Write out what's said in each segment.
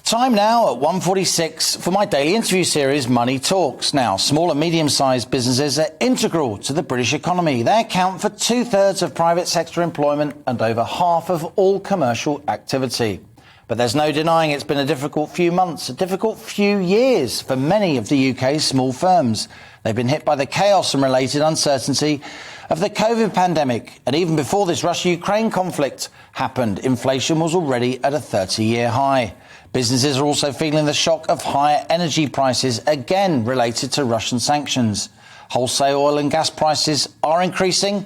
Time now at 1:46 for my daily interview series, Money Talks. Now, small and medium-sized businesses are integral to the British economy. They account for 2/3 of private sector employment and over half of all commercial activity. But there's no denying it's been a difficult few months, a difficult few years for many of the UK's small firms. They've been hit by the chaos and related uncertainty of the COVID pandemic. And even before this Russia-Ukraine conflict happened, inflation was already at a 30-year high. Businesses are also feeling the shock of higher energy prices, again related to Russian sanctions. Wholesale oil and gas prices are increasing.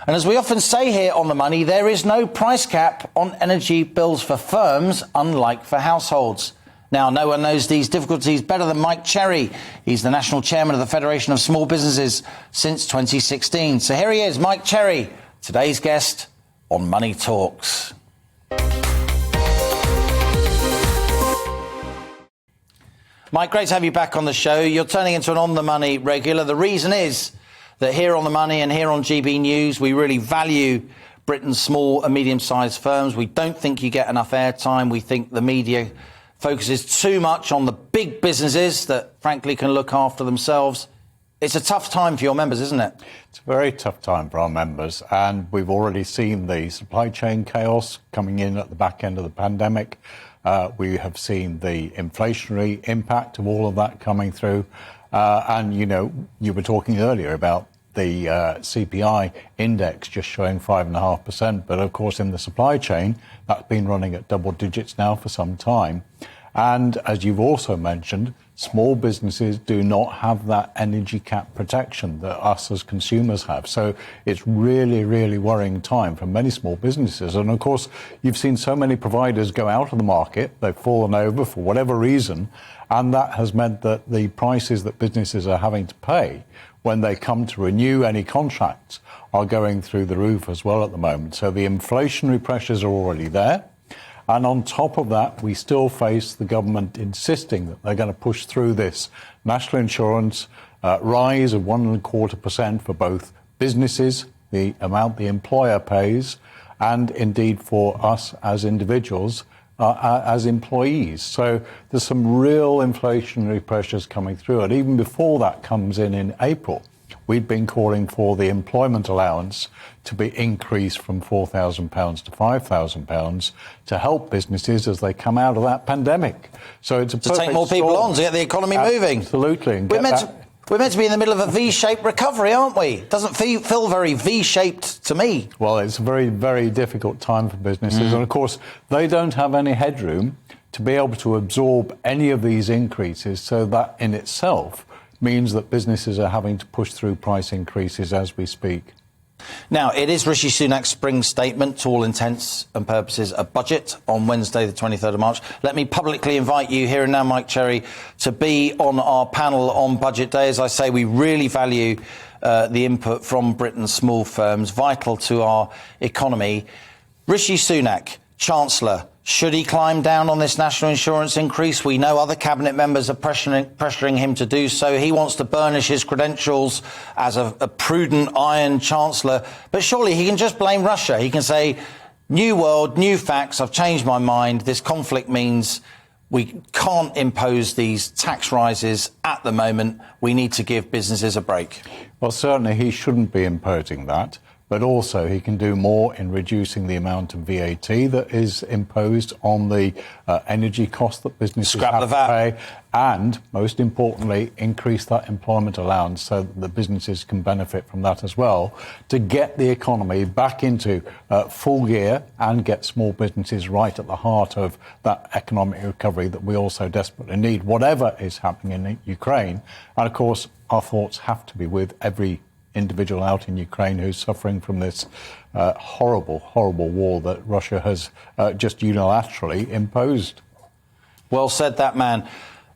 And as we often say here on The Money, there is no price cap on energy bills for firms, unlike for households. Now, no one knows these difficulties better than Mike Cherry. He's the national chairman of the Federation of Small Businesses since 2016. So here he is, Mike Cherry, today's guest on Money Talks. Mike, great to have you back on the show. You're turning into an On The Money regular. The reason is that here on The Money and here on GB News, we really value Britain's small and medium-sized firms. We don't think you get enough airtime. We think the media focuses too much on the big businesses that, frankly, can look after themselves. It's a tough time for your members, isn't it? It's a very tough time for our members, and we've already seen the supply chain chaos coming in at the back end of the pandemic. We have seen the inflationary impact of all of that coming through. And, you know, you were talking earlier about the CPI index just showing 5.5%. But, of course, in the supply chain, that's been running at double digits now for some time. And as you've also mentioned, small businesses do not have that energy cap protection that us as consumers have. So it's really, really worrying time for many small businesses. And of course, you've seen so many providers go out of the market. They've fallen over for whatever reason. And that has meant that the prices that businesses are having to pay when they come to renew any contracts are going through the roof as well at the moment. So the inflationary pressures are already there. And on top of that, we still face the government insisting that they're going to push through this national insurance rise of 1.25% for both businesses, the amount the employer pays, and indeed for us as individuals, as employees. So there's some real inflationary pressures coming through. And even before that comes in April, we'd been calling for the employment allowance to be increased from £4,000 to £5,000 to help businesses as they come out of that pandemic. So it's a to take more people on to get the economy moving. Absolutely. We're meant to be in the middle of a V-shaped recovery, aren't we? It doesn't feel very V-shaped to me. Well, it's a very, very difficult time for businesses. And, of course, they don't have any headroom to be able to absorb any of these increases. So that in itself means that businesses are having to push through price increases as we speak. Now, it is Rishi Sunak's spring statement, to all intents and purposes, a budget on Wednesday, the 23rd of March. Let me publicly invite you here and now, Mike Cherry, to be on our panel on Budget Day. As I say, we really value the input from Britain's small firms, vital to our economy. Rishi Sunak, Chancellor, should he climb down on this national insurance increase? We know other cabinet members are pressuring him to do so. He wants to burnish his credentials as a prudent iron chancellor. But surely he can just blame Russia. He can say, new world, new facts, I've changed my mind. This conflict means we can't impose these tax rises at the moment. We need to give businesses a break. Well, certainly he shouldn't be imposing that. But also he can do more in reducing the amount of VAT that is imposed on the energy cost that businesses have to pay. And, most importantly, increase that employment allowance so that the businesses can benefit from that as well, to get the economy back into full gear and get small businesses right at the heart of that economic recovery that we also desperately need, whatever is happening in Ukraine. And, of course, our thoughts have to be with every individual out in Ukraine who's suffering from this horrible, horrible war that Russia has just unilaterally imposed. Well said, that man.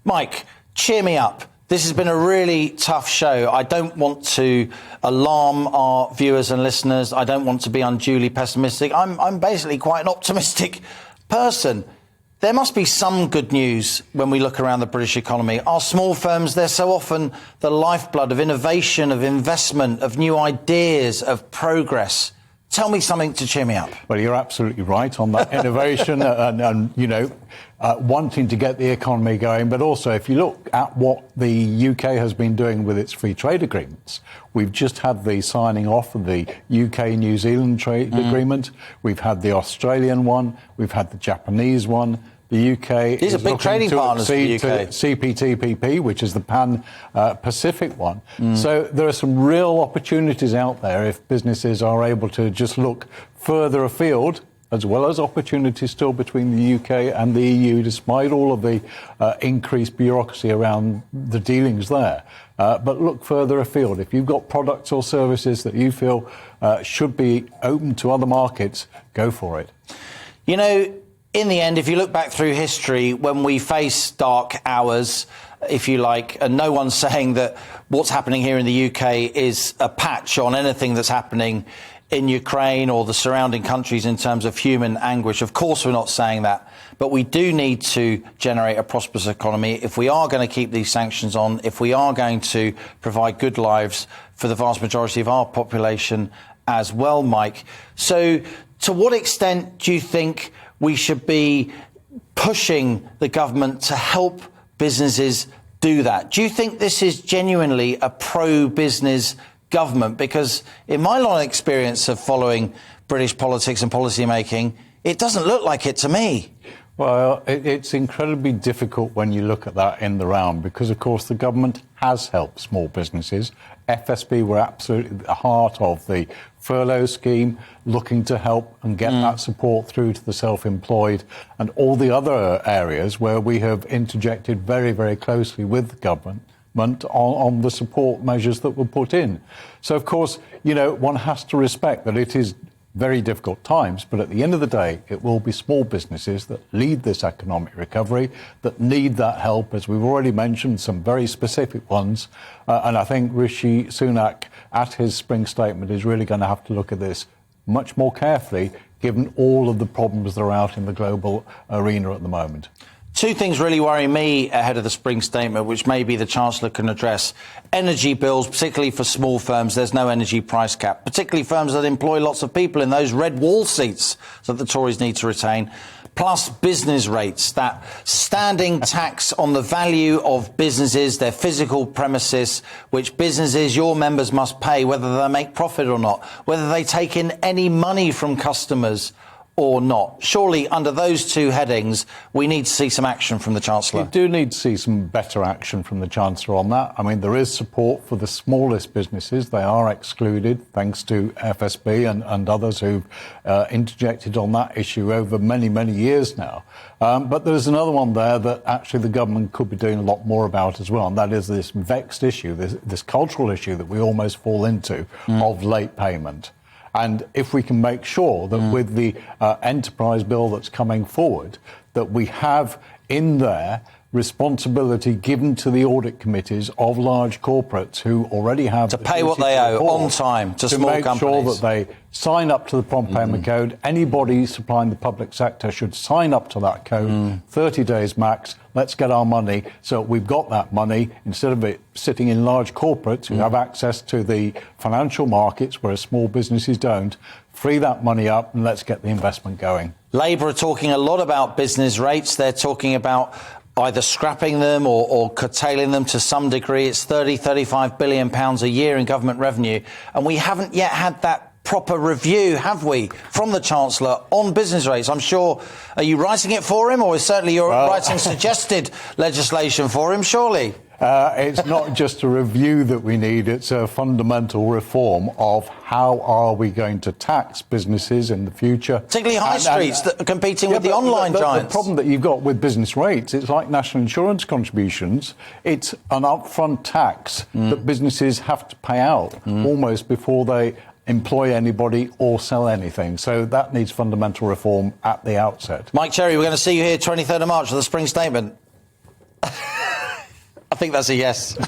Mike, cheer me up. This has been a really tough show. I don't want to alarm our viewers and listeners. I don't want to be unduly pessimistic. I'm basically quite an optimistic person. There must be some good news when we look around the British economy. Our small firms, they're so often the lifeblood of innovation, of investment, of new ideas, of progress. Tell me something to cheer me up. Well, you're absolutely right on that innovation. and, you know, wanting to get the economy going. But also, if you look at what the UK has been doing with its free trade agreements, we've just had the signing off of the UK-New Zealand trade agreement. We've had the Australian one. We've had the Japanese one. The UK These are big trading partners for the UK. CPTPP, which is the Pan-Pacific one. So there are some real opportunities out there if businesses are able to just look further afield, as well as opportunities still between the UK and the EU, despite all of the increased bureaucracy around the dealings there. But look further afield. If you've got products or services that you feel should be open to other markets, go for it. You know, in the end, if you look back through history, when we face dark hours, if you like, and no one's saying that what's happening here in the UK is a patch on anything that's happening in Ukraine or the surrounding countries in terms of human anguish. Of course, we're not saying that, but we do need to generate a prosperous economy if we are going to keep these sanctions on, if we are going to provide good lives for the vast majority of our population as well, Mike. So to what extent do you think we should be pushing the government to help businesses do that? Do you think this is genuinely a pro-business government? Because in my long experience of following British politics and policy making, it doesn't look like it to me. Well, it's incredibly difficult when you look at that in the round because, of course, the government has helped small businesses. FSB were absolutely at the heart of the furlough scheme, looking to help and get that support through to the self-employed and all the other areas where we have interjected very, very closely with the government on the support measures that were put in. So, of course, you know, one has to respect that it is very difficult times, but at the end of the day, it will be small businesses that lead this economic recovery, that need that help, as we've already mentioned, some very specific ones. And I think Rishi Sunak, at his spring statement, is really going to have to look at this much more carefully, given all of the problems that are out in the global arena at the moment. Two things really worry me ahead of the spring statement, which maybe the Chancellor can address. Energy bills, particularly for small firms, there's no energy price cap, particularly firms that employ lots of people in those red wall seats that the Tories need to retain, plus business rates, that standing tax on the value of businesses, their physical premises, which businesses, your members, must pay whether they make profit or not, whether they take in any money from customers or not. Surely, under those two headings, we need to see some action from the Chancellor. We do need to see some better action from the Chancellor on that. I mean, there is support for the smallest businesses. They are excluded, thanks to FSB and others who've interjected on that issue over many, many years now. But there's another one there that actually the government could be doing a lot more about as well, and that is this vexed issue, this cultural issue that we almost fall into of late payment. And if we can make sure that with the enterprise bill that's coming forward, that we have in there responsibility given to the audit committees of large corporates who already have to pay what they owe on time to small companies. To make sure that they sign up to the prompt payment code. Anybody supplying the public sector should sign up to that code. 30 days max. Let's get our money. So we've got that money instead of it sitting in large corporates who have access to the financial markets, whereas small businesses don't. Free that money up and let's get the investment going. Labour are talking a lot about business rates. They're talking about either scrapping them or curtailing them to some degree. It's £30-35 billion a year in government revenue. And we haven't yet had that proper review, have we, from the Chancellor on business rates? I'm sure, are you writing it for him, or is certainly you're writing suggested legislation for him, surely? It's not just a review that we need, it's a fundamental reform of how are we going to tax businesses in the future. Particularly high streets that are competing with the online giants. The problem that you've got with business rates, it's like national insurance contributions. It's an upfront tax that businesses have to pay out almost before they employ anybody or sell anything. So that needs fundamental reform at the outset. Mike Cherry, we're going to see you here 23rd of March for the spring statement. I think that's a yes.